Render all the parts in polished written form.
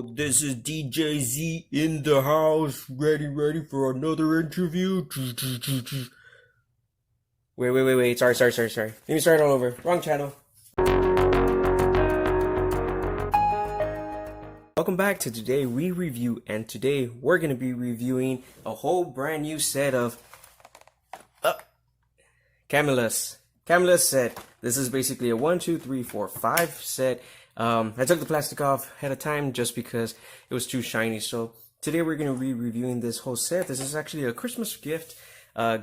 This is DJ Z in the house, ready for another interview. Wait. Sorry. Let me start all over. Wrong channel. Welcome back to Today We Review, and today we're going to be reviewing a whole brand new set of Camillus. Camillus set. This is basically a 1, 2, 3, 4, 5 set. I took the plastic off ahead of time just because it was too shiny. So today we're going to be reviewing this whole set. This is actually a Christmas gift,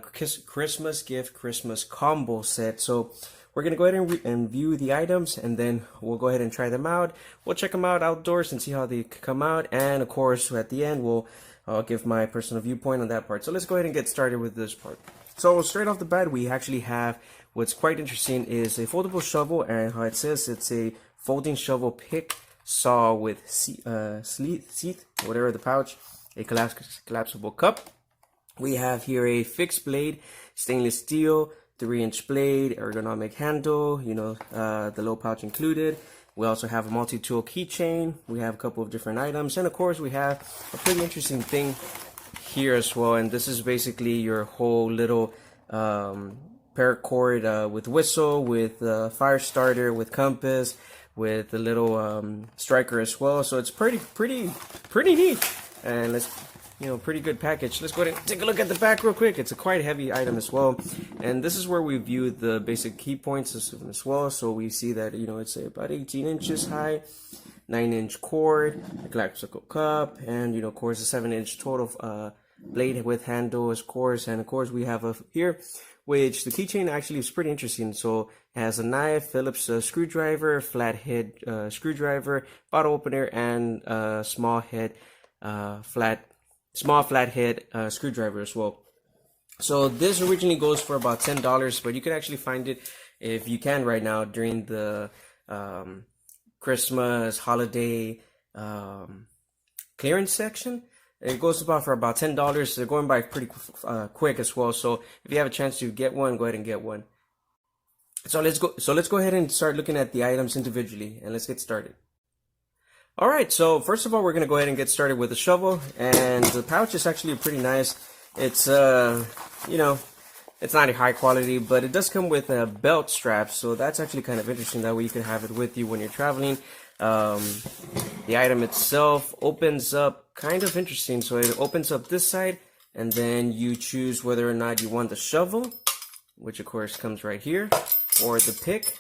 Christmas combo set. So we're going to go ahead and view the items, and then we'll go ahead and try them out. We'll check them out outdoors and see how they come out. And of course, at the end, I'll give my personal viewpoint on that part. So let's go ahead and get started with this part. So straight off the bat, we actually have what's quite interesting is a foldable shovel, and how it says it's a folding shovel pick saw with seat, whatever the pouch, a collapsible cup. We have here a fixed blade, stainless steel, 3-inch blade, ergonomic handle, the low pouch included. We also have a multi-tool keychain. We have a couple of different items, and of course we have a pretty interesting thing here as well, and this is basically your whole little paracord with whistle, with fire starter, with compass, with the little striker as well. So it's pretty neat, and pretty good package. Let's go ahead and take a look at the back real quick. It's a quite heavy item as well, and this is where we view the basic key points as well. So we see that it's about 18 inches high, 9-inch cord, a collapsible cup, and of course a 7-inch total blade with handle, of course. And of course we have here, which the keychain actually is pretty interesting. So it has a knife, Phillips screwdriver, flat head screwdriver, bottle opener, and small flat head screwdriver as well. So this originally goes for about $10, but you can actually find it, if you can right now, during the Christmas holiday clearance section. It goes for about $10. They're going by pretty quick as well. So if you have a chance to get one, go ahead and get one. So let's go ahead and start looking at the items individually, and let's get started. All right. So first of all, we're gonna go ahead and get started with the shovel, and the pouch is actually pretty nice. It's it's not a high quality, but it does come with a belt strap, so that's actually kind of interesting. That way you can have it with you when you're traveling. The item itself opens up kind of interesting. So it opens up this side, and then you choose whether or not you want the shovel, which of course comes right here, or the pick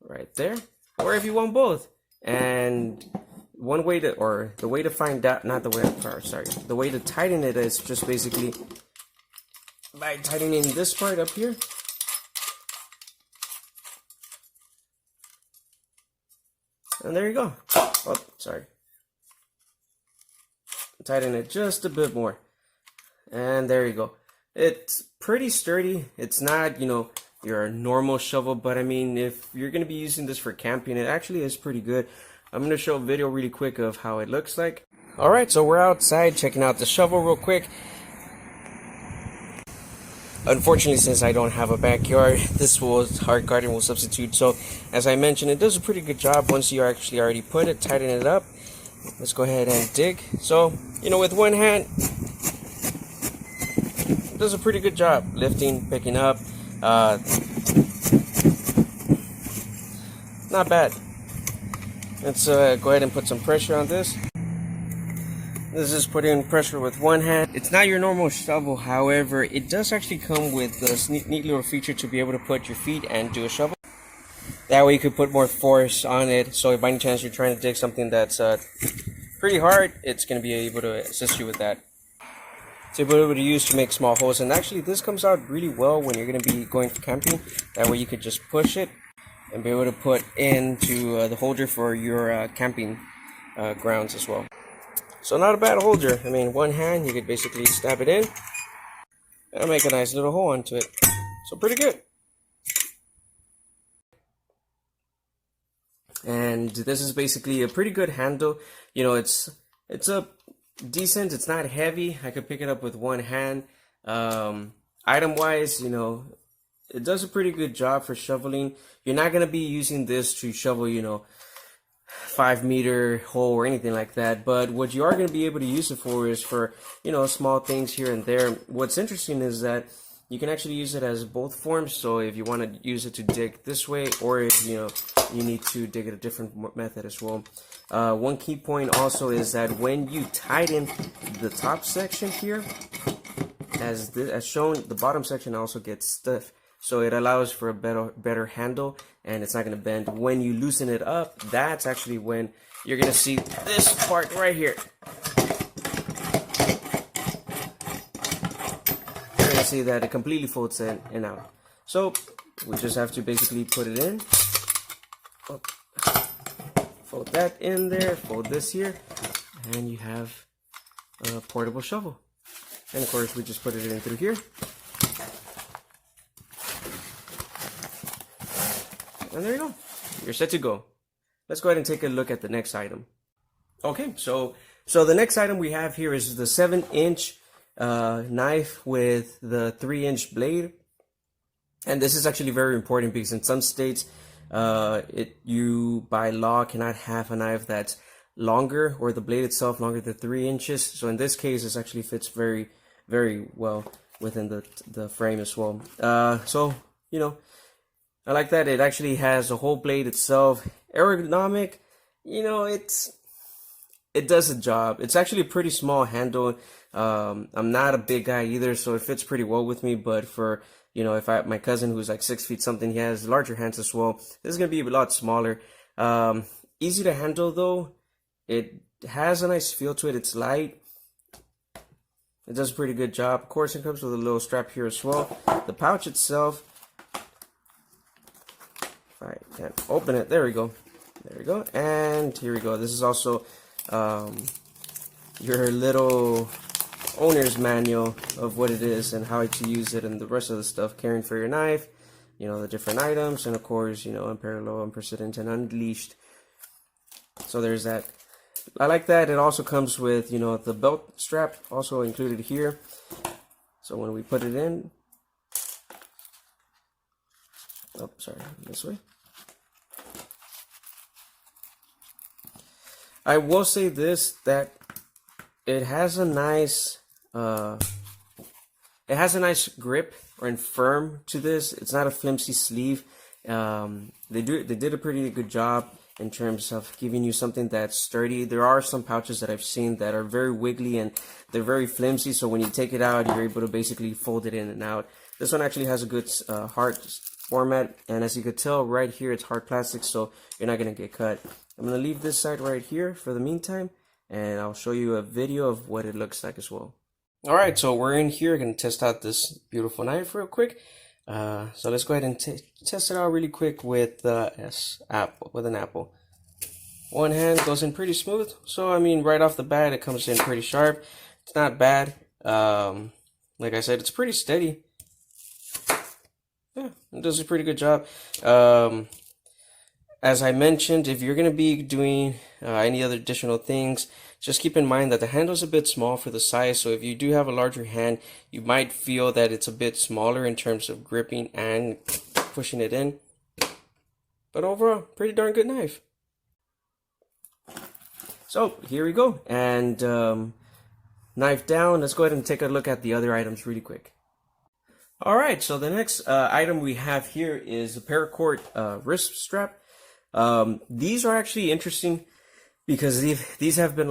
right there, or if you want both. And the way to find out, the way to tighten it is just basically by tightening this part up here. And there you go. Oh, sorry. Tighten it just a bit more. And there you go. It's pretty sturdy. It's not, your normal shovel, but I mean, if you're going to be using this for camping, it actually is pretty good. I'm going to show a video really quick of how it looks like. Alright, so we're outside checking out the shovel real quick. Unfortunately, since I don't have a backyard, hard garden will substitute. So as I mentioned, it does a pretty good job once you actually already put it, tighten it up. Let's go ahead and dig. So, with one hand, it does a pretty good job lifting, picking up. Not bad. Let's go ahead and put some pressure on this. This is putting pressure with one hand. It's not your normal shovel, however, it does actually come with this neat little feature to be able to put your feet and do a shovel. That way you could put more force on it, so if by any chance you're trying to dig something that's pretty hard, it's going to be able to assist you with that. It's able to use to make small holes, and actually this comes out really well when you're going to be going camping. That way you could just push it and be able to put into the holder for your camping grounds as well. So not a bad holder. I mean, one hand, you could basically stab it in and make a nice little hole into it. So pretty good. And this is basically a pretty good handle. It's a decent. It's not heavy. I could pick it up with one hand. Item wise, it does a pretty good job for shoveling. You're not gonna be using this to shovel, 5-meter hole or anything like that. But what you are going to be able to use it for is for, you know, small things here and there. What's interesting is that you can actually use it as both forms. So if you want to use it to dig this way, or if you know you need to dig it a different method as well. One key point also is that when you tighten the top section here, as shown, the bottom section also gets stiff. So it allows for a better handle, and it's not going to bend. When you loosen it up, that's actually when you're going to see this part right here. You're going to see that it completely folds in and out. So we just have to basically put it in. Oh. Fold that in there, fold this here, and you have a portable shovel. And of course, we just put it in through here. And there you go. You're set to go. Let's go ahead and take a look at the next item. Okay, so the next item we have here is the 7-inch knife with the 3-inch blade. And this is actually very important because in some states, you by law cannot have a knife that's longer, or the blade itself longer than 3 inches. So in this case, this actually fits very, very well within the frame as well. So you know, I like that it actually has a whole blade itself. Ergonomic, you know, it does the job. It's actually a pretty small handle. I'm not a big guy either, so it fits pretty well with me. But for, you know, if my cousin who's like 6 feet something, he has larger hands as well, this is gonna be a lot smaller. Easy to handle though. It has a nice feel to it. It's light. It does a pretty good job. Of course, it comes with a little strap here as well. The pouch itself, if I can open it, there we go. There we go. And here we go. This is also your little owner's manual of what it is and how to use it, and the rest of the stuff, caring for your knife, you know, the different items, and of course, you know, unparalleled, unprecedented, and unleashed. So there's that. I like that it also comes with, you know, the belt strap also included here. So when we put it in, oh, sorry, this way. I will say this, that it has a nice grip or firm to this. It's not a flimsy sleeve. They did a pretty good job in terms of giving you something that's sturdy. There are some pouches that I've seen that are very wiggly and they're very flimsy, so when you take it out, you're able to basically fold it in and out. This one actually has a good hard format, and as you could tell right here, it's hard plastic, so you're not going to get cut. I'm going to leave this side right here for the meantime, and I'll show you a video of what it looks like as well. Alright, so we're in here, going to test out this beautiful knife real quick. So let's go ahead and test it out really quick with an apple. One hand goes in pretty smooth, so I mean right off the bat it comes in pretty sharp. It's not bad. Like I said, it's pretty steady. Yeah, it does a pretty good job. As I mentioned, if you're going to be doing any other additional things, just keep in mind that the handle is a bit small for the size. So if you do have a larger hand, you might feel that it's a bit smaller in terms of gripping and pushing it in. But overall, pretty darn good knife. So here we go. And knife down. Let's go ahead and take a look at the other items really quick. Alright, so the next item we have here is a paracord wrist strap. These are actually interesting because these have been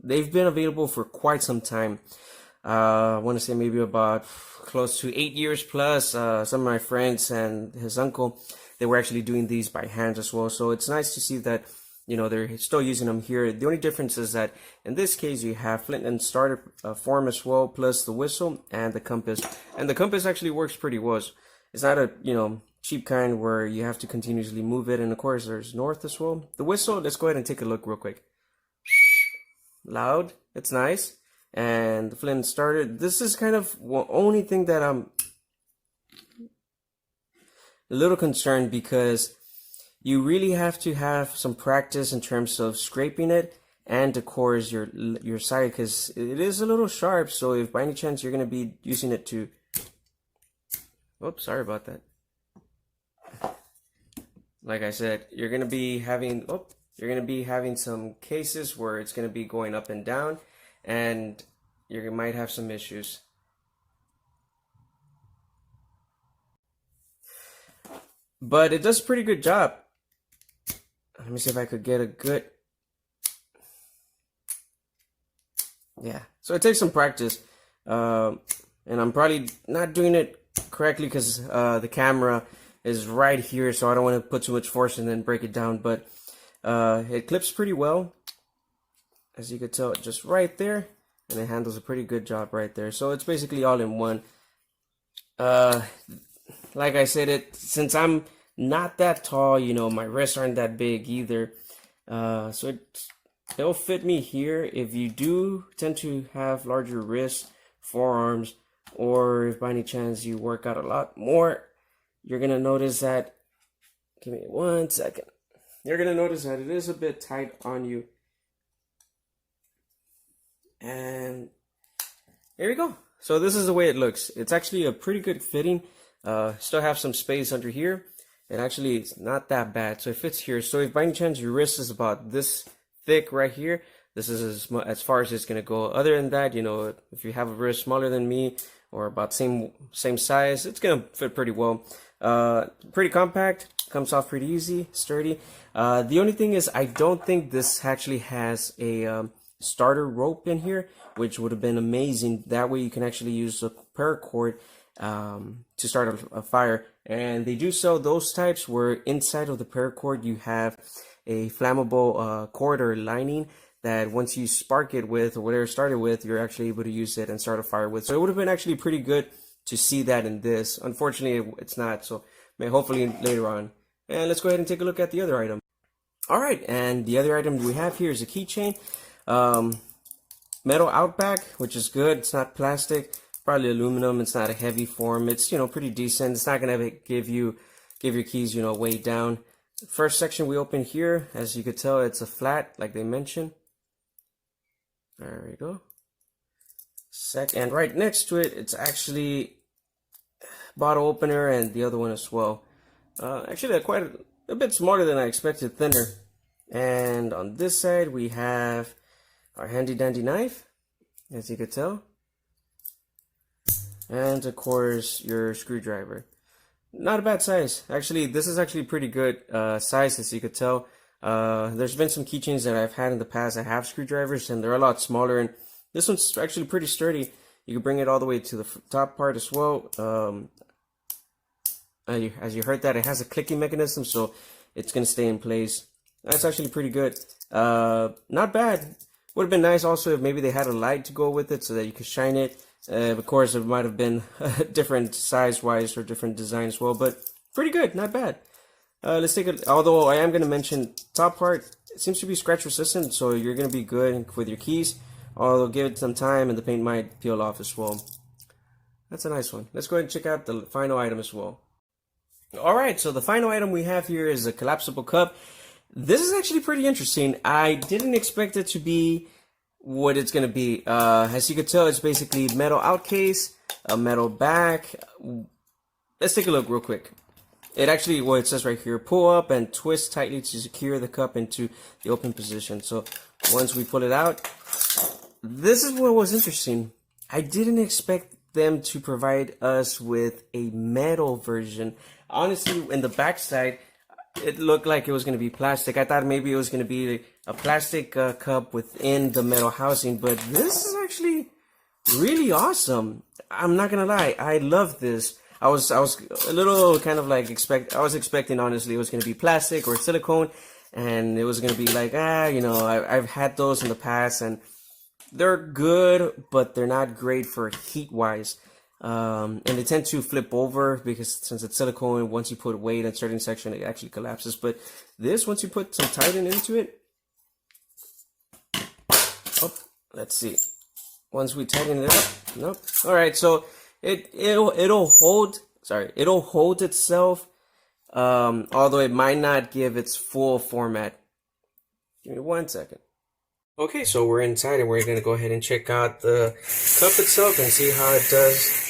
they've been available for quite some time. I want to say maybe about close to 8 years plus. Some of my friends and his uncle, they were actually doing these by hand as well. So it's nice to see that, you know, they're still using them here. The only difference is that in this case you have flint and starter form as well, plus the whistle and the compass. And the compass actually works pretty well. It's not a, you know, cheap kind where you have to continuously move it. And of course there's north as well. The whistle, let's go ahead and take a look real quick. Loud, it's nice. And the flint and starter, this is kind of the only thing that I'm a little concerned, because you really have to have some practice in terms of scraping it and of course your side, because it is a little sharp. So if by any chance you're going to be using it to, oops, sorry about that. like I said, you're gonna be having some cases where it's gonna be going up and down, and you might have some issues. But it does a pretty good job. Let me see if I could get a good. Yeah, so it takes some practice, and I'm probably not doing it correctly because the camera is right here, so I don't want to put too much force and then break it down. But it clips pretty well, as you could tell, just right there, and it handles a pretty good job right there. So it's basically all in one. Like I said, since I'm not that tall, you know, my wrists aren't that big either, so it'll fit me here. If you do tend to have larger wrists, forearms, or if by any chance you work out a lot more, you're gonna notice that, give me 1 second, you're gonna notice that it is a bit tight on you. And there you go. So this is the way it looks. It's actually a pretty good fitting. Still have some space under here, and actually it's not that bad, so it fits here. So if by any chance your wrist is about this thick right here, this is as far as it's gonna go. Other than that, you know, if you have a wrist smaller than me or about same size, it's gonna fit pretty well. Pretty compact, comes off pretty easy, sturdy. The only thing is, I don't think this actually has a starter rope in here, which would have been amazing. That way you can actually use a paracord to start a fire. And they do sell those types where inside of the paracord you have a flammable cord or lining that once you spark it with or whatever it started with, you're actually able to use it and start a fire with. So it would have been actually pretty good to see that in this. Unfortunately, it's not, so hopefully later on. And let's go ahead and take a look at the other item. All right, and the other item we have here is a keychain. Metal outback, which is good. It's not plastic, probably aluminum. It's not a heavy form. It's, you know, pretty decent. It's not gonna give your keys, you know, way down. First section we open here, as you could tell, it's a flat, like they mentioned. There we go. And right next to it, it's actually bottle opener, and the other one as well. Actually, they're quite a bit smaller than I expected, thinner. And on this side, we have our handy dandy knife, as you could tell. And of course, your screwdriver. Not a bad size. Actually, this is actually pretty good size, as you could tell. There's been some keychains that I've had in the past that have screwdrivers, and they're a lot smaller. And this one's actually pretty sturdy. You can bring it all the way to the top part as well. As you heard that, it has a clicking mechanism, so it's going to stay in place. That's actually pretty good. Not bad. Would have been nice also if maybe they had a light to go with it so that you could shine it. Of course, it might have been different size-wise or different design as well, but pretty good, not bad. Let's take a, although I am going to mention top part, it seems to be scratch resistant, so you're going to be good with your keys. Although give it some time and the paint might peel off as well. That's a nice one. Let's go ahead and check out the final item as well. Alright, so the final item we have here is a collapsible cup. This is actually pretty interesting. I didn't expect it to be what it's going to be. As you can tell, it's basically metal outcase, a metal back. Let's take a look real quick. It actually, what it says right here, pull up and twist tightly to secure the cup into the open position. So once we pull it out, this is what was interesting. I didn't expect them to provide us with a metal version. Honestly, in the back side, it looked like it was going to be plastic. I thought maybe it was going to be a plastic cup within the metal housing, but this is actually really awesome. I'm not going to lie. I love this. I was a little kind of like I was expecting, honestly, it was going to be plastic or silicone, and it was going to be like, you know, I've had those in the past, and they're good, but they're not great for heat wise. And they tend to flip over because since it's silicone, once you put weight in a certain section, it actually collapses. But this, once you put some tighten into it, oh, let's see. Once we tighten it up, nope. All right, so it'll hold itself, although it might not give its full format. Give me 1 second. Okay, so we're inside and we're going to go ahead and check out the cup itself and see how it does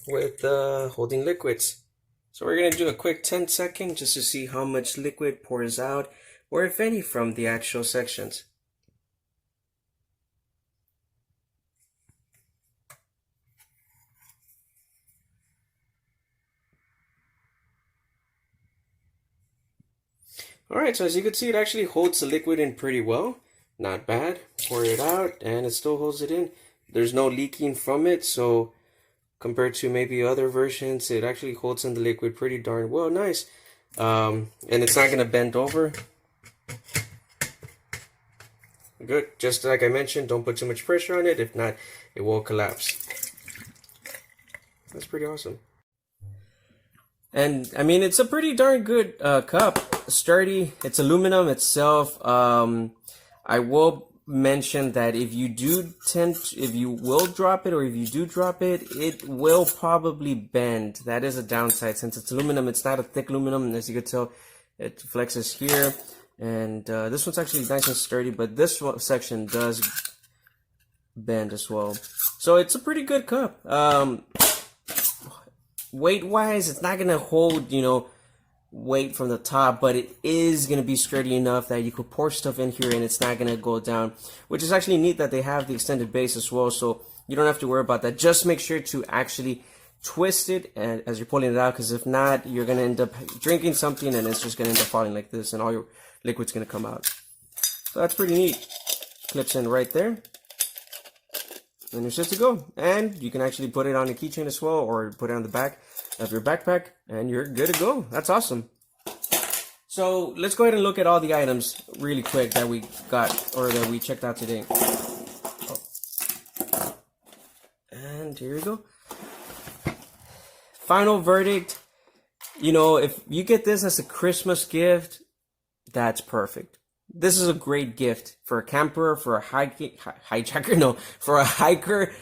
with holding liquids. So So we're going to do a quick 10-second just to see how much liquid pours out, or if any, from the actual sections. Alright, so as you can see, it actually holds the liquid in pretty well. Not bad. Pour it out, and it still holds it in. There's no leaking from it, so compared to maybe other versions, it actually holds in the liquid pretty darn well. Nice. And it's not going to bend over. Good. Just like I mentioned, don't put too much pressure on it. If not, it will collapse. That's pretty awesome. And I mean, it's a pretty darn good cup. Sturdy. It's aluminum itself. I will mention that if you will drop it, or if you do drop it, it will probably bend. That is a downside. Since it's aluminum, it's not a thick aluminum, and as you can tell, it flexes here. And this one's actually nice and sturdy, but this section does bend as well. So it's a pretty good cup. Weight-wise, it's not gonna hold, weight from the top, but it is going to be sturdy enough that you could pour stuff in here and it's not going to go down, which is actually neat that they have the extended base as well, so you don't have to worry about that. Just make sure to actually twist it as you're pulling it out, because if not, you're going to end up drinking something and it's just going to end up falling like this and all your liquid's going to come out. So that's pretty neat. Clips in right there, and it's just to go. And you can actually put it on a keychain as well, or put it on the back of your backpack, and you're good to go. That's awesome. So let's go ahead and look at all the items really quick that we got, or that we checked out today. Oh. And here we go. Final verdict. If you get this as a Christmas gift, that's perfect. This is a great gift for a camper, for a for a hiker,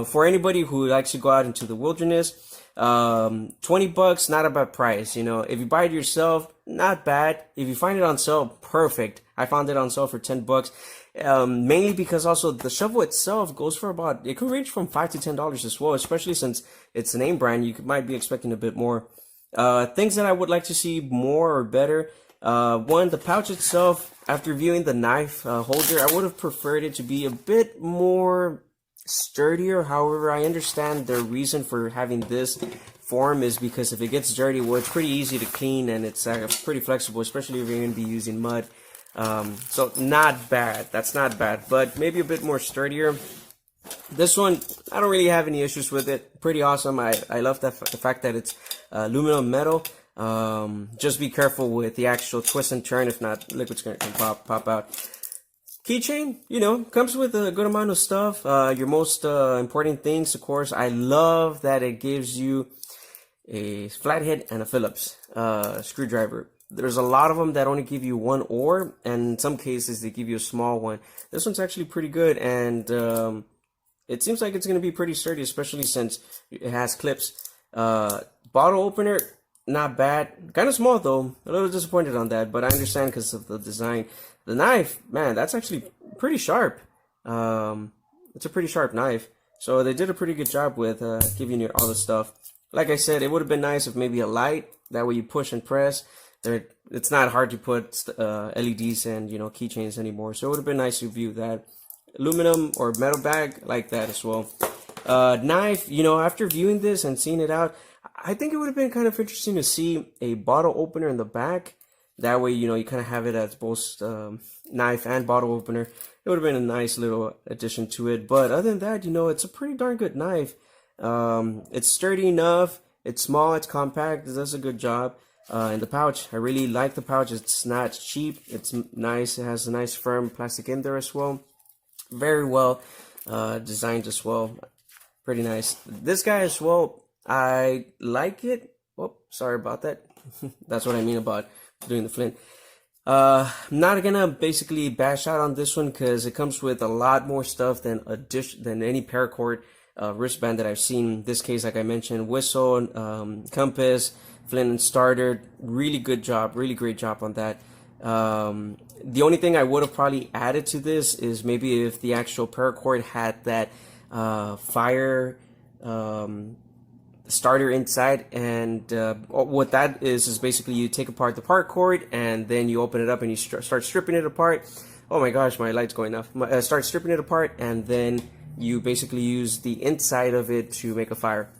for anybody who likes to go out into the wilderness. $20, not a bad price. If you buy it yourself, not bad. If you find it on sale, perfect. I found it on sale for $10. Mainly because also the shovel itself goes for it could range from $5 to $10 as well, especially since it's a name brand. You might be expecting a bit more. Things that I would like to see more or better. One, the pouch itself. After viewing the knife holder, I would have preferred it to be a bit more sturdier. However, I understand the reason for having this form is because if it gets dirty, well, it's pretty easy to clean, and it's pretty flexible, especially if you're going to be using mud. So not bad. That's not bad, but maybe a bit more sturdier. This one, I don't really have any issues with it. Pretty awesome. I love the fact that it's aluminum metal. Just be careful with the actual twist and turn. If not, liquid's going to pop out. Keychain, comes with a good amount of stuff. Your most important things, of course, I love that it gives you a flathead and a Phillips screwdriver. There's a lot of them that only give you one ore, and in some cases they give you a small one. This one's actually pretty good, and it seems like it's going to be pretty sturdy, especially since it has clips. Bottle opener, not bad. Kind of small though. A little disappointed on that, but I understand because of the design. The knife, man, that's actually pretty sharp. It's a pretty sharp knife. So they did a pretty good job with giving you all the stuff. Like I said, it would have been nice if maybe a light. That way you push and press. It's not hard to put LEDs and keychains anymore. So it would have been nice to view that. Aluminum or metal bag, like that as well. Knife, after viewing this and seeing it out, I think it would have been kind of interesting to see a bottle opener in the back. That way, you kind of have it as both knife and bottle opener. It would have been a nice little addition to it. But other than that, it's a pretty darn good knife. It's sturdy enough. It's small. It's compact. It does a good job. And the pouch, I really like the pouch. It's not cheap. It's nice. It has a nice firm plastic in there as well. Very well designed as well. Pretty nice. This guy as well, I like it. Oh, sorry about that. That's what I mean about doing the flint. I'm not gonna basically bash out on this one because it comes with a lot more stuff than any paracord wristband that I've seen. In this case, like I mentioned, whistle, compass, flint and starter. Really good job, really great job on that. The only thing I would have probably added to this is maybe if the actual paracord had that fire starter inside, and what that is basically you take apart the part cord and then you open it up and you start stripping it apart. Oh my gosh, my light's going off. Start stripping it apart, and then you basically use the inside of it to make a fire.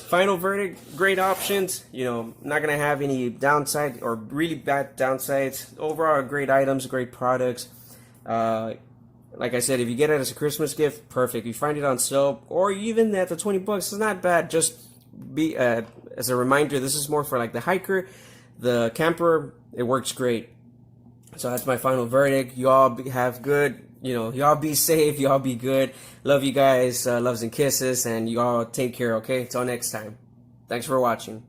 Final verdict, great options, you know, not gonna have any downside or really bad downsides. Overall, great items, great products. Like I said, if you get it as a Christmas gift, perfect. If you find it on sale or even at the 20 bucks, it's not bad. Just be as a reminder, this is more for like the hiker, the camper. It works great. So that's my final verdict. You all have good, you know, y'all be safe, y'all be good. Love you guys, loves and kisses, and you all take care, okay? Till next time. Thanks for watching.